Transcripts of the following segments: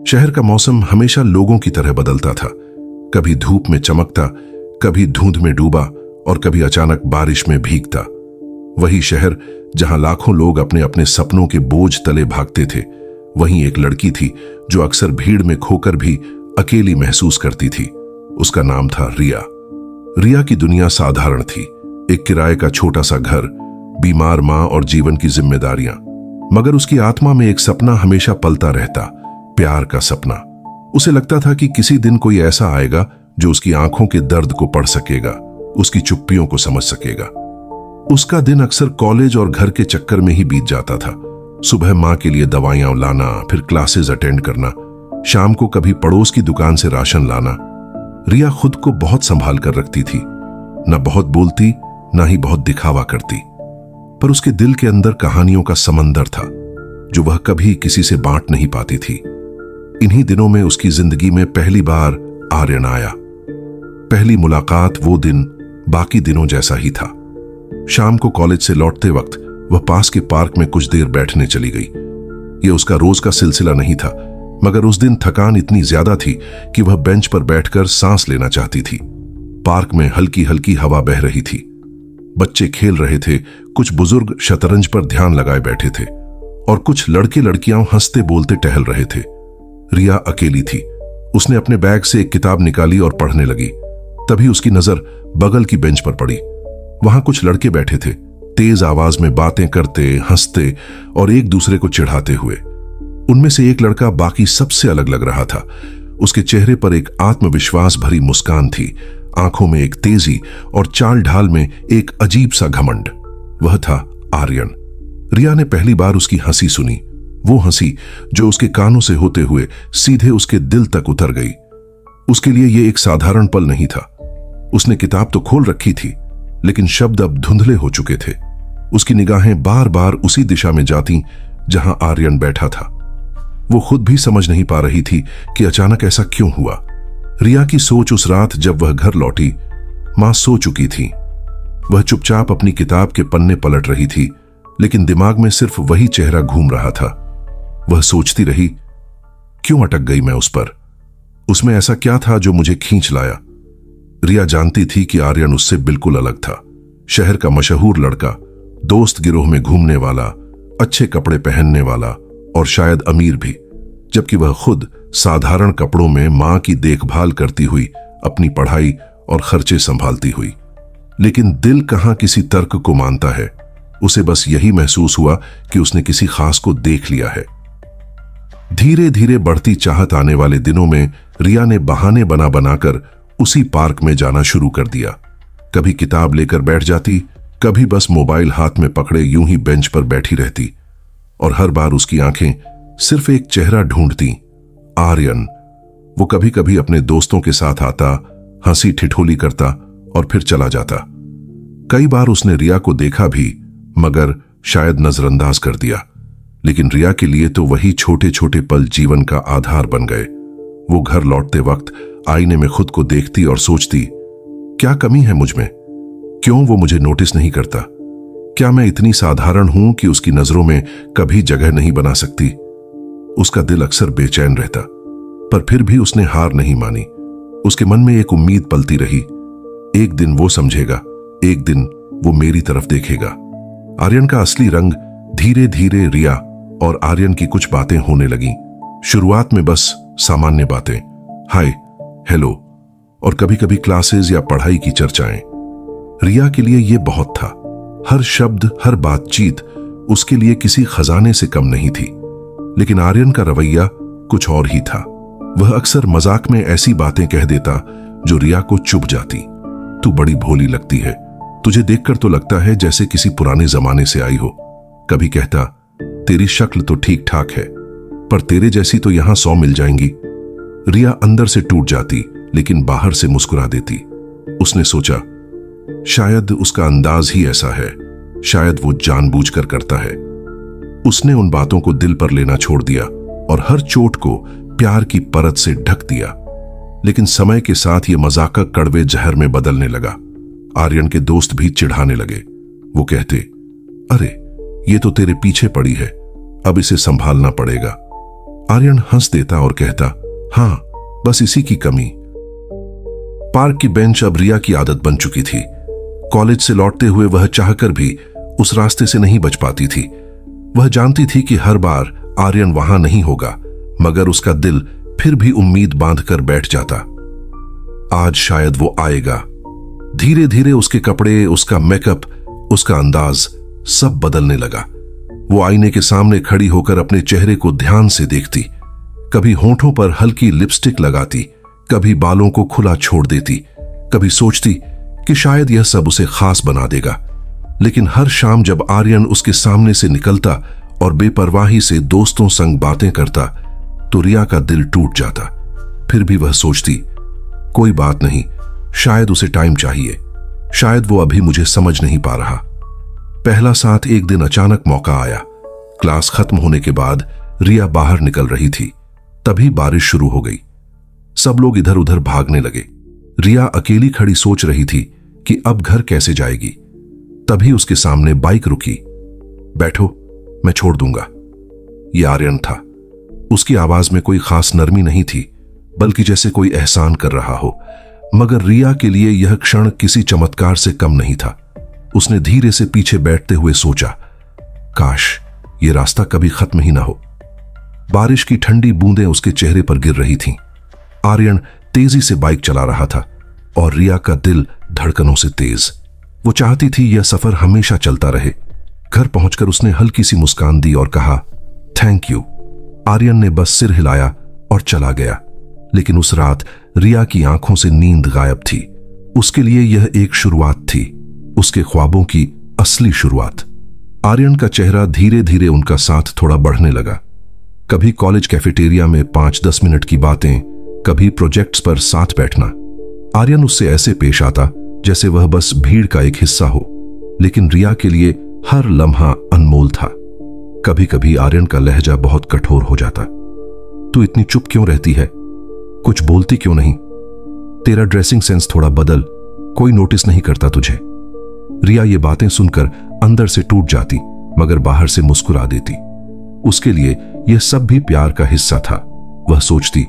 शहर का मौसम हमेशा लोगों की तरह बदलता था। कभी धूप में चमकता, कभी धुंध में डूबा और कभी अचानक बारिश में भीगता। वही शहर जहां लाखों लोग अपने अपने सपनों के बोझ तले भागते थे, वहीं एक लड़की थी जो अक्सर भीड़ में खोकर भी अकेली महसूस करती थी। उसका नाम था रिया। रिया की दुनिया साधारण थी, एक किराए का छोटा सा घर, बीमार मां और जीवन की जिम्मेदारियां। मगर उसकी आत्मा में एक सपना हमेशा पलता रहता, प्यार का सपना। उसे लगता था कि किसी दिन कोई ऐसा आएगा जो उसकी आंखों के दर्द को पढ़ सकेगा, उसकी चुप्पियों को समझ सकेगा। उसका दिन अक्सर कॉलेज और घर के चक्कर में ही बीत जाता था। सुबह मां के लिए दवाइयां लाना, फिर क्लासेस अटेंड करना, शाम को कभी पड़ोस की दुकान से राशन लाना। रिया खुद को बहुत संभाल कर रखती थी, न बहुत बोलती न ही बहुत दिखावा करती, पर उसके दिल के अंदर कहानियों का समंदर था जो वह कभी किसी से बांट नहीं पाती थी। इन्हीं दिनों में उसकी जिंदगी में पहली बार आर्यन आया। पहली मुलाकात वो दिन बाकी दिनों जैसा ही था। शाम को कॉलेज से लौटते वक्त वह पास के पार्क में कुछ देर बैठने चली गई। यह उसका रोज का सिलसिला नहीं था, मगर उस दिन थकान इतनी ज्यादा थी कि वह बेंच पर बैठकर सांस लेना चाहती थी। पार्क में हल्की हल्की हवा बह रही थी, बच्चे खेल रहे थे, कुछ बुजुर्ग शतरंज पर ध्यान लगाए बैठे थे और कुछ लड़के लड़कियां हंसते बोलते टहल रहे थे। रिया अकेली थी। उसने अपने बैग से एक किताब निकाली और पढ़ने लगी। तभी उसकी नजर बगल की बेंच पर पड़ी। वहां कुछ लड़के बैठे थे, तेज आवाज में बातें करते, हंसते और एक दूसरे को चिढ़ाते हुए। उनमें से एक लड़का बाकी सबसे अलग लग रहा था। उसके चेहरे पर एक आत्मविश्वास भरी मुस्कान थी, आंखों में एक तेजी और चाल ढाल में एक अजीब सा घमंड। वह था आर्यन। रिया ने पहली बार उसकी हंसी सुनी, वो हंसी जो उसके कानों से होते हुए सीधे उसके दिल तक उतर गई। उसके लिए यह एक साधारण पल नहीं था। उसने किताब तो खोल रखी थी, लेकिन शब्द अब धुंधले हो चुके थे। उसकी निगाहें बार बार उसी दिशा में जाती जहां आर्यन बैठा था। वो खुद भी समझ नहीं पा रही थी कि अचानक ऐसा क्यों हुआ। रिया की सोच उस रात जब वह घर लौटी, मां सो चुकी थी। वह चुपचाप अपनी किताब के पन्ने पलट रही थी, लेकिन दिमाग में सिर्फ वही चेहरा घूम रहा था। वह सोचती रही, क्यों अटक गई मैं उस पर? उसमें ऐसा क्या था जो मुझे खींच लाया? रिया जानती थी कि आर्यन उससे बिल्कुल अलग था। शहर का मशहूर लड़का, दोस्त गिरोह में घूमने वाला, अच्छे कपड़े पहनने वाला और शायद अमीर भी, जबकि वह खुद साधारण कपड़ों में मां की देखभाल करती हुई अपनी पढ़ाई और खर्चे संभालती हुई। लेकिन दिल कहां किसी तर्क को मानता है। उसे बस यही महसूस हुआ कि उसने किसी खास को देख लिया है। धीरे धीरे बढ़ती चाहत आने वाले दिनों में रिया ने बहाने बना बनाकर उसी पार्क में जाना शुरू कर दिया। कभी किताब लेकर बैठ जाती, कभी बस मोबाइल हाथ में पकड़े यूं ही बेंच पर बैठी रहती, और हर बार उसकी आंखें सिर्फ एक चेहरा ढूंढती, आर्यन। वो कभी कभी अपने दोस्तों के साथ आता, हंसी ठिठोली करता और फिर चला जाता। कई बार उसने रिया को देखा भी, मगर शायद नजरअंदाज कर दिया। लेकिन रिया के लिए तो वही छोटे छोटे पल जीवन का आधार बन गए। वो घर लौटते वक्त आईने में खुद को देखती और सोचती, क्या कमी है मुझ में? क्यों वो मुझे नोटिस नहीं करता? क्या मैं इतनी साधारण हूं कि उसकी नजरों में कभी जगह नहीं बना सकती? उसका दिल अक्सर बेचैन रहता, पर फिर भी उसने हार नहीं मानी। उसके मन में एक उम्मीद पलती रही, एक दिन वो समझेगा, एक दिन वो मेरी तरफ देखेगा। आर्यन का असली रंग धीरे धीरे रिया और आर्यन की कुछ बातें होने लगी। शुरुआत में बस सामान्य बातें, हाय, हेलो और कभी कभी क्लासेस या पढ़ाई की चर्चाएं। रिया के लिए यह बहुत था। हर शब्द, हर बातचीत उसके लिए किसी खजाने से कम नहीं थी। लेकिन आर्यन का रवैया कुछ और ही था। वह अक्सर मजाक में ऐसी बातें कह देता जो रिया को चुभ जाती। तू बड़ी भोली लगती है, तुझे देखकर तो लगता है जैसे किसी पुराने जमाने से आई हो। कभी कहता, तेरी शक्ल तो ठीक ठाक है, पर तेरे जैसी तो यहां 100 मिल जाएंगी। रिया अंदर से टूट जाती, लेकिन बाहर से मुस्कुरा देती। उसने सोचा, शायद उसका अंदाज ही ऐसा है, शायद वो जानबूझकर करता है। उसने उन बातों को दिल पर लेना छोड़ दिया और हर चोट को प्यार की परत से ढक दिया। लेकिन समय के साथ ये मजाक कड़वे जहर में बदलने लगा। आर्यन के दोस्त भी चिढ़ाने लगे। वो कहते, अरे ये तो तेरे पीछे पड़ी है, अब इसे संभालना पड़ेगा। आर्यन हंस देता और कहता, हाँ, बस इसी की कमी। पार्क की बेंच अब रिया की आदत बन चुकी थी। कॉलेज से लौटते हुए वह चाहकर भी उस रास्ते से नहीं बच पाती थी। वह जानती थी कि हर बार आर्यन वहां नहीं होगा, मगर उसका दिल फिर भी उम्मीद बांधकर बैठ जाता। आज शायद वो आएगा। धीरे धीरे उसके कपड़े, उसका मेकअप, उसका अंदाज सब बदलने लगा। वो आईने के सामने खड़ी होकर अपने चेहरे को ध्यान से देखती। कभी होंठों पर हल्की लिपस्टिक लगाती, कभी बालों को खुला छोड़ देती, कभी सोचती कि शायद यह सब उसे खास बना देगा। लेकिन हर शाम जब आर्यन उसके सामने से निकलता और बेपरवाही से दोस्तों संग बातें करता, तो रिया का दिल टूट जाता। फिर भी वह सोचती, कोई बात नहीं, शायद उसे टाइम चाहिए, शायद वो अभी मुझे समझ नहीं पा रहा। पहला साथ एक दिन अचानक मौका आया। क्लास खत्म होने के बाद रिया बाहर निकल रही थी, तभी बारिश शुरू हो गई। सब लोग इधर उधर भागने लगे। रिया अकेली खड़ी सोच रही थी कि अब घर कैसे जाएगी। तभी उसके सामने बाइक रुकी। बैठो, मैं छोड़ दूंगा। यह आर्यन था। उसकी आवाज में कोई खास नरमी नहीं थी, बल्कि जैसे कोई एहसान कर रहा हो। मगर रिया के लिए यह क्षण किसी चमत्कार से कम नहीं था। उसने धीरे से पीछे बैठते हुए सोचा, काश यह रास्ता कभी खत्म ही ना हो। बारिश की ठंडी बूंदें उसके चेहरे पर गिर रही थीं। आर्यन तेजी से बाइक चला रहा था और रिया का दिल धड़कनों से तेज। वो चाहती थी यह सफर हमेशा चलता रहे। घर पहुंचकर उसने हल्की सी मुस्कान दी और कहा, थैंक यू। आर्यन ने बस सिर हिलाया और चला गया। लेकिन उस रात रिया की आंखों से नींद गायब थी। उसके लिए यह एक शुरुआत थी, उसके ख्वाबों की असली शुरुआत। आर्यन का चेहरा धीरे धीरे उनका साथ थोड़ा बढ़ने लगा। कभी कॉलेज कैफेटेरिया में 5-10 मिनट की बातें, कभी प्रोजेक्ट्स पर साथ बैठना। आर्यन उससे ऐसे पेश आता जैसे वह बस भीड़ का एक हिस्सा हो, लेकिन रिया के लिए हर लम्हा अनमोल था। कभी कभी आर्यन का लहजा बहुत कठोर हो जाता। तू इतनी चुप क्यों रहती है? कुछ बोलती क्यों नहीं? तेरा ड्रेसिंग सेंस थोड़ा बदल, कोई नोटिस नहीं करता तुझे। रिया ये बातें सुनकर अंदर से टूट जाती, मगर बाहर से मुस्कुरा देती। उसके लिए यह सब भी प्यार का हिस्सा था। वह सोचती,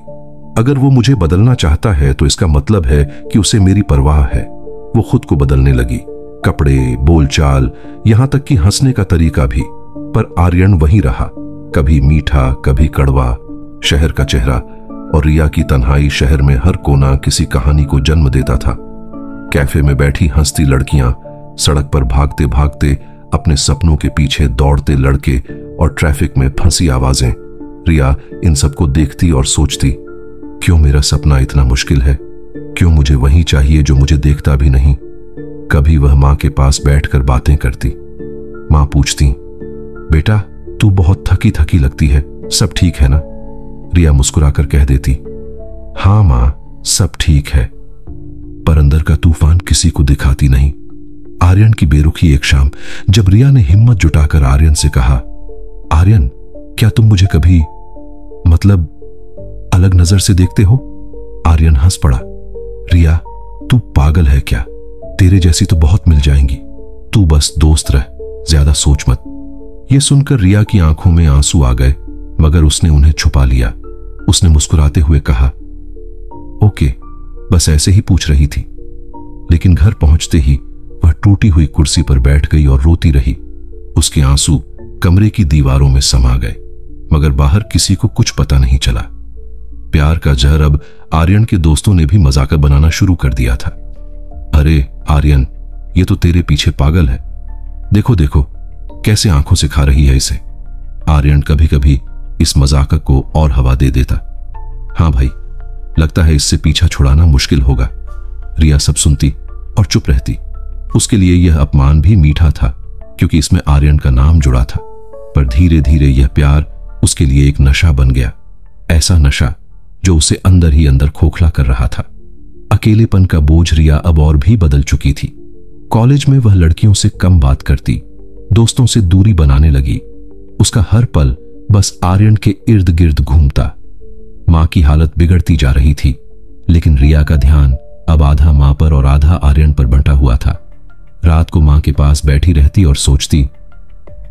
अगर वो मुझे बदलना चाहता है तो इसका मतलब है कि उसे मेरी परवाह है। वो खुद को बदलने लगी, कपड़े, बोलचाल, यहां तक कि हंसने का तरीका भी। पर आर्यन वही रहा, कभी मीठा, कभी कड़वा, शहर का चेहरा। और रिया की तन्हाई शहर में हर कोना किसी कहानी को जन्म देता था। कैफे में बैठी हंसती लड़कियां, सड़क पर भागते भागते अपने सपनों के पीछे दौड़ते लड़के और ट्रैफिक में फंसी आवाजें। रिया इन सबको देखती और सोचती, क्यों मेरा सपना इतना मुश्किल है? क्यों मुझे वही चाहिए जो मुझे देखता भी नहीं? कभी वह मां के पास बैठकर बातें करती। मां पूछती, बेटा तू बहुत थकी थकी लगती है, सब ठीक है ना? रिया मुस्कुराकर कह देती, हां मां, सब ठीक है। पर अंदर का तूफान किसी को दिखाती नहीं। आर्यन की बेरुखी एक शाम, जब रिया ने हिम्मत जुटाकर आर्यन से कहा, आर्यन क्या तुम मुझे कभी मतलब अलग नजर से देखते हो? आर्यन हंस पड़ा। रिया तू पागल है क्या? तेरे जैसी तो बहुत मिल जाएंगी। तू बस दोस्त रह, ज्यादा सोच मत। यह सुनकर रिया की आंखों में आंसू आ गए, मगर उसने उन्हें छुपा लिया। उसने मुस्कुराते हुए कहा, ओके, बस ऐसे ही पूछ रही थी। लेकिन घर पहुंचते ही वह टूटी हुई कुर्सी पर बैठ गई और रोती रही। उसके आंसू कमरे की दीवारों में समा गए, मगर बाहर किसी को कुछ पता नहीं चला। प्यार का जहर अब आर्यन के दोस्तों ने भी मजाक बनाना शुरू कर दिया था। अरे आर्यन, ये तो तेरे पीछे पागल है, देखो देखो कैसे आंखों से खा रही है इसे। आर्यन कभी कभी इस मजाक को और हवा दे देता। हाँ भाई, लगता है इससे पीछा छुड़ाना मुश्किल होगा। रिया सब सुनती और चुप रहती। उसके लिए यह अपमान भी मीठा था, क्योंकि इसमें आर्यन का नाम जुड़ा था। पर धीरे धीरे यह प्यार उसके लिए एक नशा बन गया, ऐसा नशा जो उसे अंदर ही अंदर खोखला कर रहा था। अकेलेपन का बोझ रिया अब और भी बदल चुकी थी। कॉलेज में वह लड़कियों से कम बात करती, दोस्तों से दूरी बनाने लगी। उसका हर पल बस आर्यन के इर्द गिर्द घूमता। मां की हालत बिगड़ती जा रही थी, लेकिन रिया का ध्यान अब आधा मां पर और आधा आर्यन पर बंटा हुआ था। रात को मां के पास बैठी रहती और सोचती,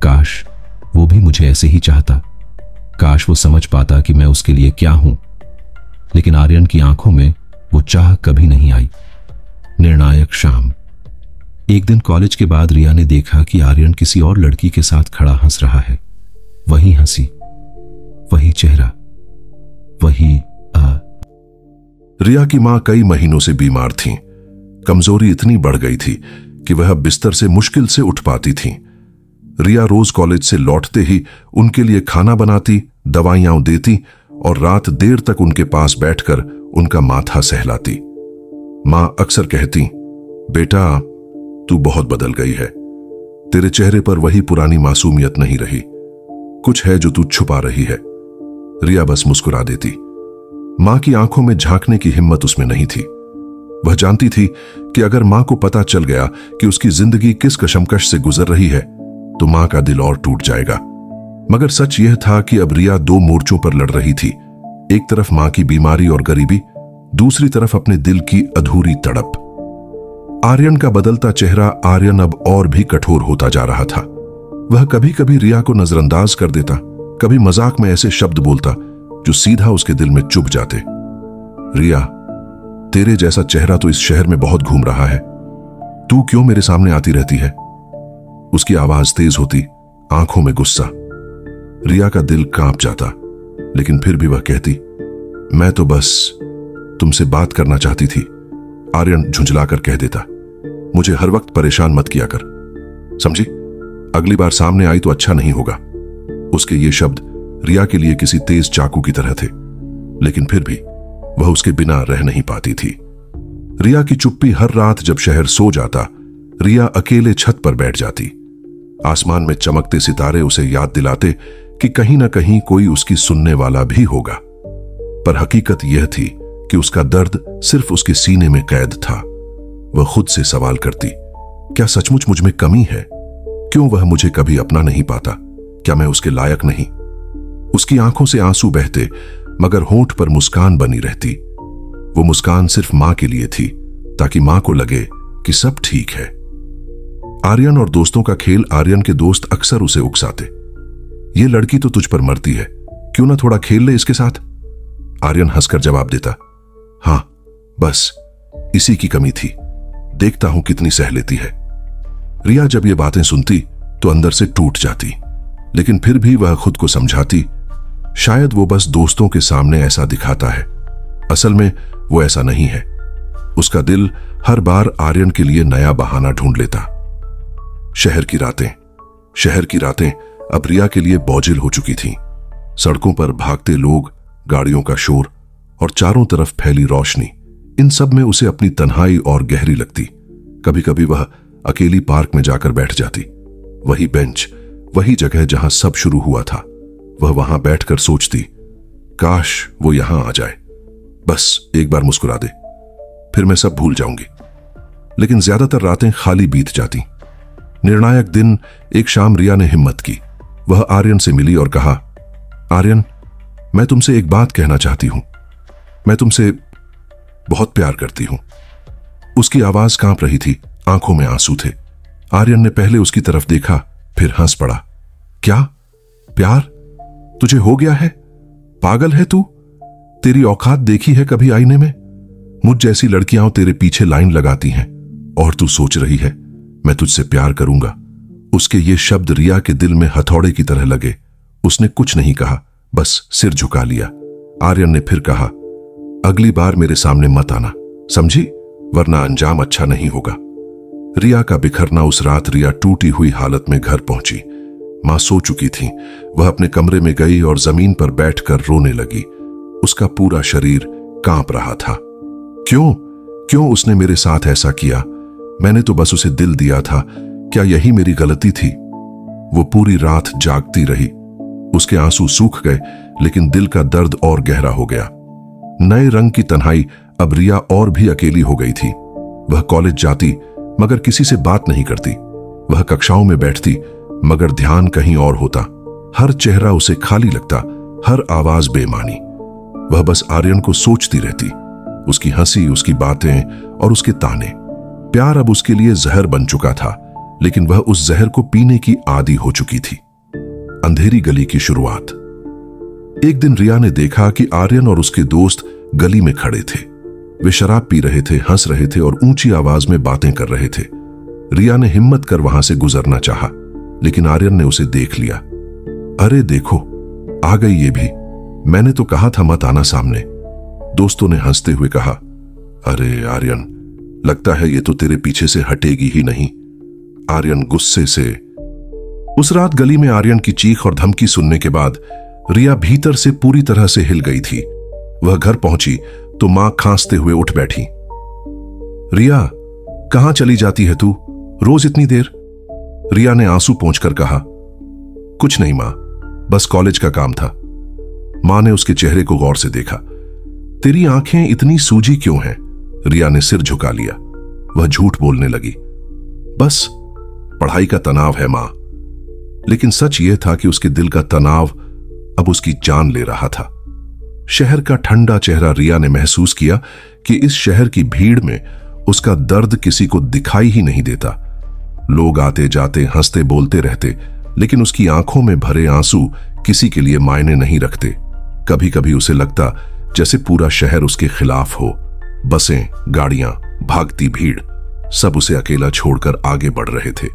काश वो भी मुझे ऐसे ही चाहता, काश वो समझ पाता कि मैं उसके लिए क्या हूं, लेकिन आर्यन की आंखों में वो चाह कभी नहीं आई। निर्णायक शाम। एक दिन कॉलेज के बाद रिया ने देखा कि आर्यन किसी और लड़की के साथ खड़ा हंस रहा है। वही हंसी, वही चेहरा, वही रिया की मां कई महीनों से बीमार थीं। कमजोरी इतनी बढ़ गई थी कि वह बिस्तर से मुश्किल से उठ पाती थीं। रिया रोज कॉलेज से लौटते ही उनके लिए खाना बनाती, दवाइयां देती और रात देर तक उनके पास बैठकर उनका माथा सहलाती। मां अक्सर कहती, बेटा तू बहुत बदल गई है, तेरे चेहरे पर वही पुरानी मासूमियत नहीं रही, कुछ है जो तू छुपा रही है। रिया बस मुस्कुरा देती। मां की आंखों में झांकने की हिम्मत उसमें नहीं थी। वह जानती थी कि अगर मां को पता चल गया कि उसकी जिंदगी किस कशमकश से गुजर रही है तो मां का दिल और टूट जाएगा। मगर सच यह था कि अब रिया दो मोर्चों पर लड़ रही थी। एक तरफ मां की बीमारी और गरीबी, दूसरी तरफ अपने दिल की अधूरी तड़प। आर्यन का बदलता चेहरा आर्यन अब और भी कठोर होता जा रहा था। वह कभी कभी रिया को नजरअंदाज कर देता, कभी मजाक में ऐसे शब्द बोलता जो सीधा उसके दिल में चुभ जाते। रिया, तेरे जैसा चेहरा तो इस शहर में बहुत घूम रहा है, तू क्यों मेरे सामने आती रहती है? उसकी आवाज तेज होती, आंखों में गुस्सा। रिया का दिल कांप जाता, लेकिन फिर भी वह कहती, मैं तो बस तुमसे बात करना चाहती थी। आर्यन झुंझलाकर कह देता, मुझे हर वक्त परेशान मत किया कर, समझी? अगली बार सामने आई तो अच्छा नहीं होगा। उसके ये शब्द रिया के लिए किसी तेज चाकू की तरह थे, लेकिन फिर भी वह उसके बिना रह नहीं पाती थी। रिया की चुप्पी हर रात जब शहर सो जाता, रिया अकेले छत पर बैठ जाती। आसमान में चमकते सितारे उसे याद दिलाते कि कहीं ना कहीं कोई उसकी सुनने वाला भी होगा। पर हकीकत यह थी कि उसका दर्द सिर्फ उसके सीने में कैद था। वह खुद से सवाल करती, क्या सचमुच मुझ में कमी है? क्यों वह मुझे कभी अपना नहीं पाता? क्या मैं उसके लायक नहीं? उसकी आंखों से आंसू बहते, मगर होंठ पर मुस्कान बनी रहती। वो मुस्कान सिर्फ मां के लिए थी, ताकि मां को लगे कि सब ठीक है। आर्यन और दोस्तों का खेल। आर्यन के दोस्त अक्सर उसे उकसाते, ये लड़की तो तुझ पर मरती है, क्यों ना थोड़ा खेल ले इसके साथ? आर्यन हंसकर जवाब देता, हां बस इसी की कमी थी, देखता हूं कितनी सह लेती है। रिया जब ये बातें सुनती तो अंदर से टूट जाती, लेकिन फिर भी वह खुद को समझाती, शायद वो बस दोस्तों के सामने ऐसा दिखाता है, असल में वो ऐसा नहीं है। उसका दिल हर बार आर्यन के लिए नया बहाना ढूंढ लेता। शहर की रातें अब रिया के लिए बोझिल हो चुकी थीं। सड़कों पर भागते लोग, गाड़ियों का शोर और चारों तरफ फैली रोशनी, इन सब में उसे अपनी तन्हाई और गहरी लगती। कभी कभी वह अकेली पार्क में जाकर बैठ जाती। वही बेंच, वही जगह जहां सब शुरू हुआ था। वह वहां बैठकर सोचती, काश वो यहां आ जाए, बस एक बार मुस्कुरा दे, फिर मैं सब भूल जाऊंगी। लेकिन ज्यादातर रातें खाली बीत जाती। निर्णायक दिन, एक शाम रिया ने हिम्मत की। वह आर्यन से मिली और कहा, आर्यन, मैं तुमसे एक बात कहना चाहती हूं। मैं तुमसे बहुत प्यार करती हूं। उसकी आवाज कांप रही थी, आंखों में आंसू थे। आर्यन ने पहले उसकी तरफ देखा, फिर हंस पड़ा। क्या प्यार? तुझे हो गया है? पागल है तू? तेरी औकात देखी है कभी आईने में? मुझ जैसी लड़कियां तेरे पीछे लाइन लगाती हैं और तू सोच रही है मैं तुझसे प्यार करूंगा। उसके ये शब्द रिया के दिल में हथौड़े की तरह लगे। उसने कुछ नहीं कहा, बस सिर झुका लिया। आर्यन ने फिर कहा, अगली बार मेरे सामने मत आना, समझी? वरना अंजाम अच्छा नहीं होगा। रिया का बिखरना। उस रात रिया टूटी हुई हालत में घर पहुंची। मां सो चुकी थी। वह अपने कमरे में गई और जमीन पर बैठकर रोने लगी। उसका पूरा शरीर कांप रहा था। क्यों उसने मेरे साथ ऐसा किया? मैंने तो बस उसे दिल दिया था। क्या यही मेरी गलती थी? वो पूरी रात जागती रही। उसके आंसू सूख गए, लेकिन दिल का दर्द और गहरा हो गया। नए रंग की तन्हाई। अब रिया और भी अकेली हो गई थी। वह कॉलेज जाती, मगर किसी से बात नहीं करती। वह कक्षाओं में बैठती, मगर ध्यान कहीं और होता। हर चेहरा उसे खाली लगता, हर आवाज बेमानी। वह बस आर्यन को सोचती रहती, उसकी हंसी, उसकी बातें और उसके ताने। प्यार अब उसके लिए जहर बन चुका था, लेकिन वह उस जहर को पीने की आदी हो चुकी थी। अंधेरी गली की शुरुआत। एक दिन रिया ने देखा कि आर्यन और उसके दोस्त गली में खड़े थे। वे शराब पी रहे थे, हंस रहे थे और ऊंची आवाज में बातें कर रहे थे। रिया ने हिम्मत कर वहां से गुजरना चाहा, लेकिन आर्यन ने उसे देख लिया। अरे देखो, आ गई ये भी। मैंने तो कहा था मत आना सामने। दोस्तों ने हंसते हुए कहा, अरे आर्यन, लगता है ये तो तेरे पीछे से हटेगी ही नहीं। आर्यन गुस्से से। उस रात गली में आर्यन की चीख और धमकी सुनने के बाद रिया भीतर से पूरी तरह से हिल गई थी। वह घर पहुंची तो मां खांसते हुए उठ बैठी। रिया, कहां चली जाती है तू, रोज इतनी देर? रिया ने आंसू पोंछकर कहा, कुछ नहीं मां, बस कॉलेज का काम था। मां ने उसके चेहरे को गौर से देखा। तेरी आंखें इतनी सूजी क्यों हैं? रिया ने सिर झुका लिया। वह झूठ बोलने लगी, बस पढ़ाई का तनाव है मां। लेकिन सच यह था कि उसके दिल का तनाव अब उसकी जान ले रहा था। शहर का ठंडा चेहरा रिया ने महसूस किया कि इस शहर की भीड़ में उसका दर्द किसी को दिखाई ही नहीं देता। लोग आते जाते हंसते बोलते रहते, लेकिन उसकी आंखों में भरे आंसू किसी के लिए मायने नहीं रखते। कभी कभी उसे लगता जैसे पूरा शहर उसके खिलाफ हो। बसें, गाड़ियां, भागती भीड़, सब उसे अकेला छोड़कर आगे बढ़ रहे थे।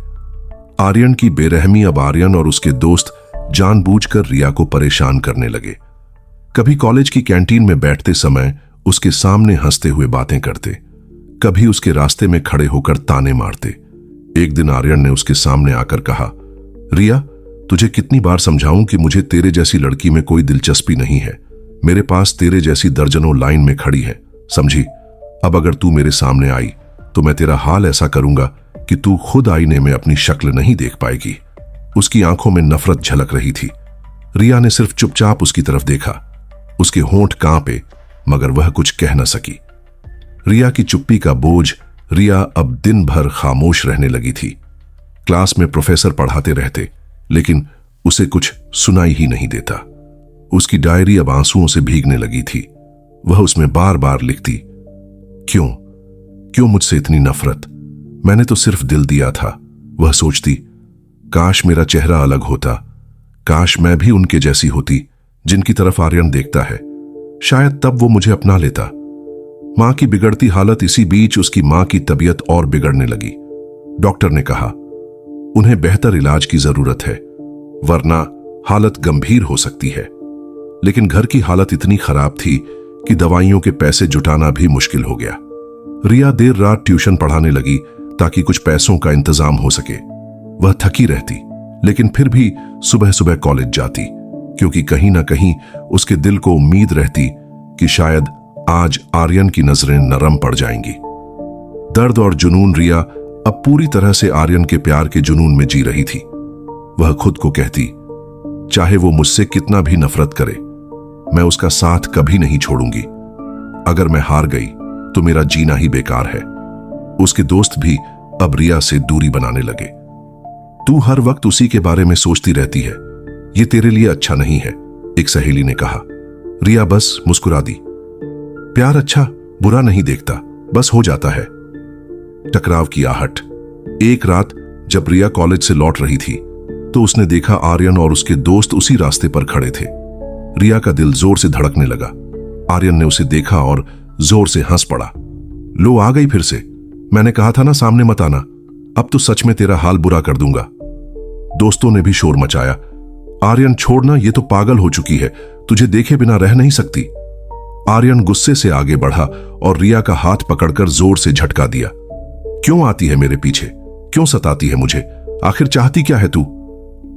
आर्यन की बेरहमी अब आर्यन और उसके दोस्त जानबूझकर रिया को परेशान करने लगे। कभी कॉलेज की कैंटीन में बैठते समय उसके सामने हंसते हुए बातें करते, कभी उसके रास्ते में खड़े होकर ताने मारते। एक दिन आर्यन ने उसके सामने आकर कहा, रिया, तुझे कितनी बार समझाऊं कि मुझे तेरे जैसी लड़की में कोई दिलचस्पी नहीं है। मेरे पास तेरे जैसी दर्जनों लाइन में खड़ी है, समझी? अब अगर तू मेरे सामने आई तो मैं तेरा हाल ऐसा करूंगा कि तू खुद आईने में अपनी शक्ल नहीं देख पाएगी। उसकी आंखों में नफरत झलक रही थी। रिया ने सिर्फ चुपचाप उसकी तरफ देखा। उसके होंठ कांपे, मगर वह कुछ कह न सकी। रिया की चुप्पी का बोझ रिया अब दिन भर खामोश रहने लगी थी। क्लास में प्रोफेसर पढ़ाते रहते, लेकिन उसे कुछ सुनाई ही नहीं देता। उसकी डायरी अब आंसुओं से भीगने लगी थी। वह उसमें बार बार लिखती, क्यों क्यों मुझसे इतनी नफरत? मैंने तो सिर्फ दिल दिया था। वह सोचती, काश मेरा चेहरा अलग होता, काश मैं भी उनके जैसी होती जिनकी तरफ आर्यन देखता है। शायद तब वो मुझे अपना लेता। मां की बिगड़ती हालत, इसी बीच उसकी मां की तबीयत और बिगड़ने लगी। डॉक्टर ने कहा, उन्हें बेहतर इलाज की जरूरत है, वरना हालत गंभीर हो सकती है। लेकिन घर की हालत इतनी खराब थी कि दवाइयों के पैसे जुटाना भी मुश्किल हो गया। रिया देर रात ट्यूशन पढ़ाने लगी ताकि कुछ पैसों का इंतजाम हो सके। वह थकी रहती, लेकिन फिर भी सुबह सुबह कॉलेज जाती, क्योंकि कहीं ना कहीं उसके दिल को उम्मीद रहती कि शायद आज आर्यन की नजरें नरम पड़ जाएंगी। दर्द और जुनून रिया अब पूरी तरह से आर्यन के प्यार के जुनून में जी रही थी। वह खुद को कहती, चाहे वो मुझसे कितना भी नफरत करे, मैं उसका साथ कभी नहीं छोड़ूंगी। अगर मैं हार गई तो मेरा जीना ही बेकार है। उसके दोस्त भी अब रिया से दूरी बनाने लगे। तू हर वक्त उसी के बारे में सोचती रहती है, ये तेरे लिए अच्छा नहीं है, एक सहेली ने कहा। रिया बस मुस्कुरा दी। प्यार अच्छा बुरा नहीं देखता, बस हो जाता है। टकराव की आहट। एक रात जब रिया कॉलेज से लौट रही थी तो उसने देखा आर्यन और उसके दोस्त उसी रास्ते पर खड़े थे। रिया का दिल जोर से धड़कने लगा। आर्यन ने उसे देखा और जोर से हंस पड़ा। लो, आ गई फिर से। मैंने कहा था ना सामने मत आना, अब तो सच में तेरा हाल बुरा कर दूंगा। दोस्तों ने भी शोर मचाया, आर्यन छोड़ना, ये तो पागल हो चुकी है, तुझे देखे बिना रह नहीं सकती। आर्यन गुस्से से आगे बढ़ा और रिया का हाथ पकड़कर जोर से झटका दिया। क्यों आती है मेरे पीछे, क्यों सताती है मुझे, आखिर चाहती क्या है तू?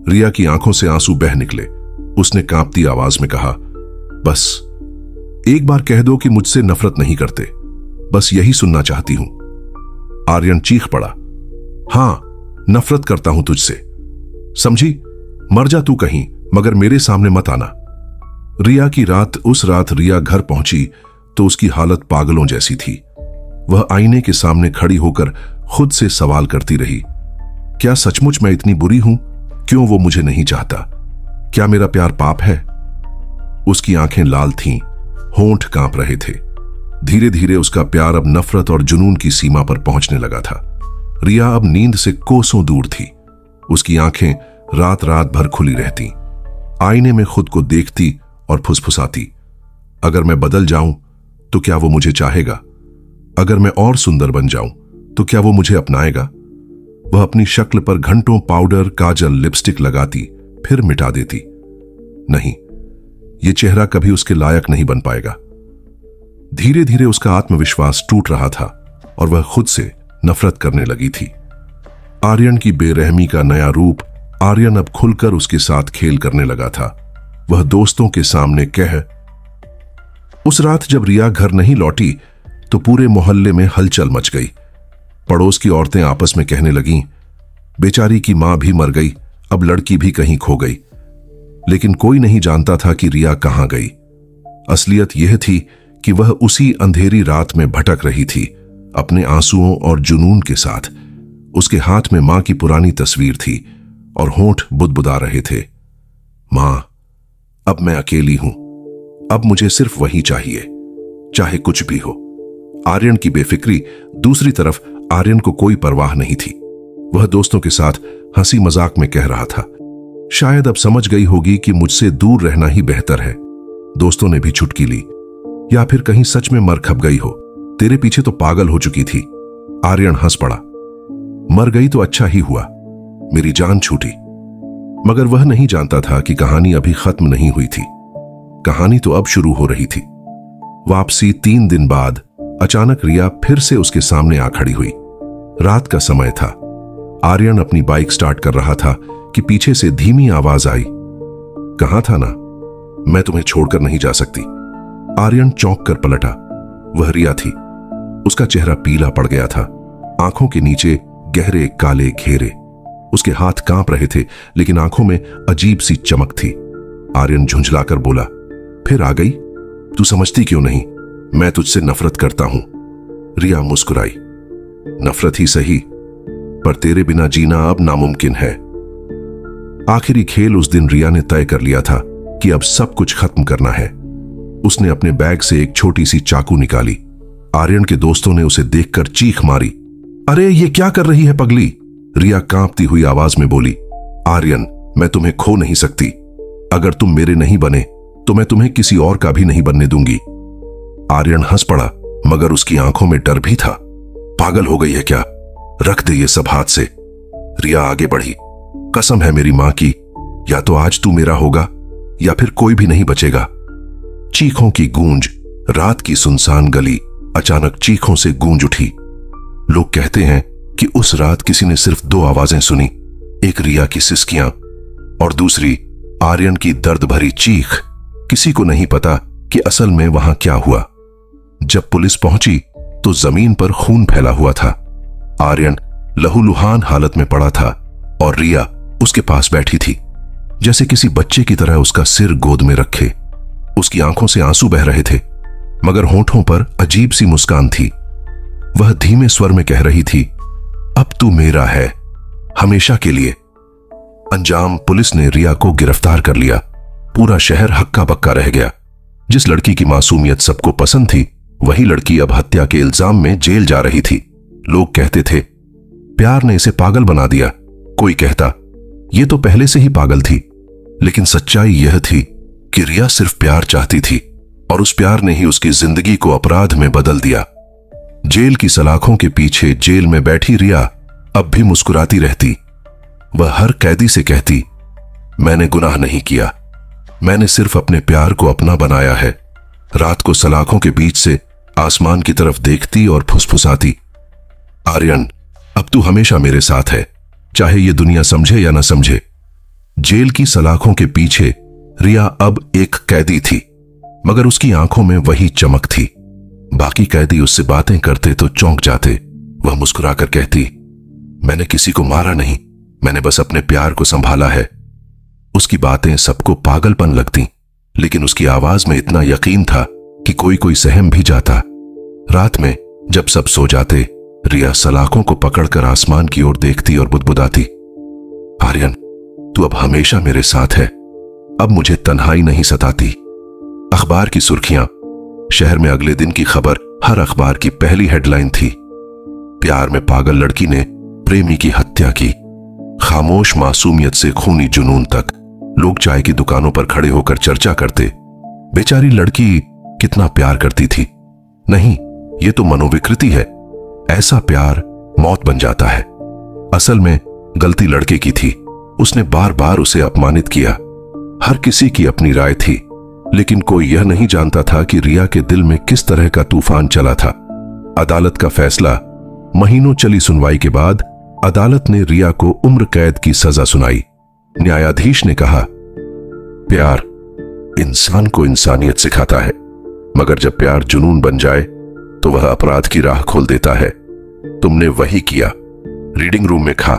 रिया की आंखों से आंसू बह निकले। उसने कांपती आवाज में कहा, बस एक बार कह दो कि मुझसे नफरत नहीं करते, बस यही सुनना चाहती हूं। आर्यन चीख पड़ा, हां, नफरत करता हूं तुझसे, समझी? मर जा तू कहीं, मगर मेरे सामने मत आना। रिया की रात। उस रात रिया घर पहुंची तो उसकी हालत पागलों जैसी थी। वह आईने के सामने खड़ी होकर खुद से सवाल करती रही, क्या सचमुच मैं इतनी बुरी हूं? क्यों वो मुझे नहीं चाहता? क्या मेरा प्यार पाप है? उसकी आंखें लाल थीं, होंठ कांप रहे थे। धीरे धीरे उसका प्यार अब नफरत और जुनून की सीमा पर पहुंचने लगा था। रिया अब नींद से कोसों दूर थी। उसकी आंखें रात रात भर खुली रहती। आईने में खुद को देखती और फुसफुसाती, अगर मैं बदल जाऊं तो क्या वो मुझे चाहेगा? अगर मैं और सुंदर बन जाऊं तो क्या वो मुझे अपनाएगा? वह अपनी शक्ल पर घंटों पाउडर, काजल, लिपस्टिक लगाती, फिर मिटा देती। नहीं, यह चेहरा कभी उसके लायक नहीं बन पाएगा। धीरे धीरे उसका आत्मविश्वास टूट रहा था और वह खुद से नफरत करने लगी थी। आर्यन की बेरहमी का नया रूप, आर्यन अब खुलकर उसके साथ खेल करने लगा था। वह दोस्तों के सामने उस रात जब रिया घर नहीं लौटी तो पूरे मोहल्ले में हलचल मच गई। पड़ोस की औरतें आपस में कहने लगीं, बेचारी की मां भी मर गई, अब लड़की भी कहीं खो गई। लेकिन कोई नहीं जानता था कि रिया कहां गई। असलियत यह थी कि वह उसी अंधेरी रात में भटक रही थी, अपने आंसुओं और जुनून के साथ। उसके हाथ में मां की पुरानी तस्वीर थी और होंठ बुदबुदा रहे थे। मां, अब मैं अकेली हूं, अब मुझे सिर्फ वही चाहिए, चाहे कुछ भी हो। आर्यन की बेफिक्री। दूसरी तरफ आर्यन को कोई परवाह नहीं थी। वह दोस्तों के साथ हंसी मजाक में कह रहा था, शायद अब समझ गई होगी कि मुझसे दूर रहना ही बेहतर है। दोस्तों ने भी चुटकी ली, या फिर कहीं सच में मर खप गई हो, तेरे पीछे तो पागल हो चुकी थी। आर्यन हंस पड़ा, मर गई तो अच्छा ही हुआ, मेरी जान छूटी। मगर वह नहीं जानता था कि कहानी अभी खत्म नहीं हुई थी। कहानी तो अब शुरू हो रही थी। वापसी 3 दिन बाद अचानक रिया फिर से उसके सामने आ खड़ी हुई। रात का समय था। आर्यन अपनी बाइक स्टार्ट कर रहा था कि पीछे से धीमी आवाज आई, कहां था ना, मैं तुम्हें छोड़कर नहीं जा सकती। आर्यन चौंक कर पलटा। वह रिया थी। उसका चेहरा पीला पड़ गया था, आंखों के नीचे गहरे काले घेरे। उसके हाथ कांप रहे थे, लेकिन आंखों में अजीब सी चमक थी। आर्यन झुंझलाकर बोला, फिर आ गई? तू समझती क्यों नहीं, मैं तुझसे नफरत करता हूं। रिया मुस्कुराई, नफरत ही सही, पर तेरे बिना जीना अब नामुमकिन है। आखिरी खेल उस दिन रिया ने तय कर लिया था कि अब सब कुछ खत्म करना है। उसने अपने बैग से एक छोटी सी चाकू निकाली। आर्यन के दोस्तों ने उसे देखकर चीख मारी, अरे ये क्या कर रही है पगली? रिया कांपती हुई आवाज में बोली, आर्यन, मैं तुम्हें खो नहीं सकती। अगर तुम मेरे नहीं बने तो मैं तुम्हें किसी और का भी नहीं बनने दूंगी। आर्यन हंस पड़ा, मगर उसकी आंखों में डर भी था। पागल हो गई है क्या? रख दे ये सब हाथ से। रिया आगे बढ़ी, कसम है मेरी मां की, या तो आज तू मेरा होगा या फिर कोई भी नहीं बचेगा। चीखों की गूंज, रात की सुनसान गली अचानक चीखों से गूंज उठी। लोग कहते हैं कि उस रात किसी ने सिर्फ 2 आवाजें सुनी, एक रिया की सिसकियां और दूसरी आर्यन की दर्द भरी चीख। किसी को नहीं पता कि असल में वहां क्या हुआ। जब पुलिस पहुंची तो जमीन पर खून फैला हुआ था। आर्यन लहूलुहान हालत में पड़ा था और रिया उसके पास बैठी थी, जैसे किसी बच्चे की तरह उसका सिर गोद में रखे। उसकी आंखों से आंसू बह रहे थे, मगर होंठों पर अजीब सी मुस्कान थी। वह धीमे स्वर में कह रही थी, अब तू मेरा है, हमेशा के लिए। अंजाम, पुलिस ने रिया को गिरफ्तार कर लिया। पूरा शहर हक्का बक्का रह गया। जिस लड़की की मासूमियत सबको पसंद थी, वही लड़की अब हत्या के इल्जाम में जेल जा रही थी। लोग कहते थे, प्यार ने इसे पागल बना दिया। कोई कहता, ये तो पहले से ही पागल थी। लेकिन सच्चाई यह थी कि रिया सिर्फ प्यार चाहती थी और उस प्यार ने ही उसकी जिंदगी को अपराध में बदल दिया। जेल की सलाखों के पीछे जेल में बैठी रिया अब भी मुस्कुराती रहती। वह हर कैदी से कहती, मैंने गुनाह नहीं किया, मैंने सिर्फ अपने प्यार को अपना बनाया है। रात को सलाखों के बीच से आसमान की तरफ देखती और फुसफुसाती, आर्यन, अब तू हमेशा मेरे साथ है, चाहे ये दुनिया समझे या ना समझे। जेल की सलाखों के पीछे रिया अब एक कैदी थी, मगर उसकी आंखों में वही चमक थी। बाकी कैदी उससे बातें करते तो चौंक जाते। वह मुस्कुराकर कहती, मैंने किसी को मारा नहीं, मैंने बस अपने प्यार को संभाला है। उसकी बातें सबको पागलपन लगती, लेकिन उसकी आवाज में इतना यकीन था कि कोई कोई सहम भी जाता। रात में जब सब सो जाते, रिया सलाखों को पकड़कर आसमान की ओर देखती और बुदबुदाती, आर्यन, तू अब हमेशा मेरे साथ है, अब मुझे तन्हाई नहीं सताती। अखबार की सुर्खियां, शहर में अगले दिन की खबर हर अखबार की पहली हेडलाइन थी, प्यार में पागल लड़की ने प्रेमी की हत्या की। खामोश मासूमियत से खूनी जुनून तक। लोग चाय की दुकानों पर खड़े होकर चर्चा करते, बेचारी लड़की कितना प्यार करती थी। नहीं, ये तो मनोविकृति है। ऐसा प्यार मौत बन जाता है। असल में गलती लड़के की थी। उसने बार बार उसे अपमानित किया। हर किसी की अपनी राय थी, लेकिन कोई यह नहीं जानता था कि रिया के दिल में किस तरह का तूफान चला था। अदालत का फैसला। महीनों चली सुनवाई के बाद अदालत ने रिया को उम्र कैद की सजा सुनाई। न्यायाधीश ने कहा, प्यार इंसान को इंसानियत सिखाता है, मगर जब प्यार जुनून बन जाए तो वह अपराध की राह खोल देता है। तुमने वही किया। रीडिंग रूम में खा,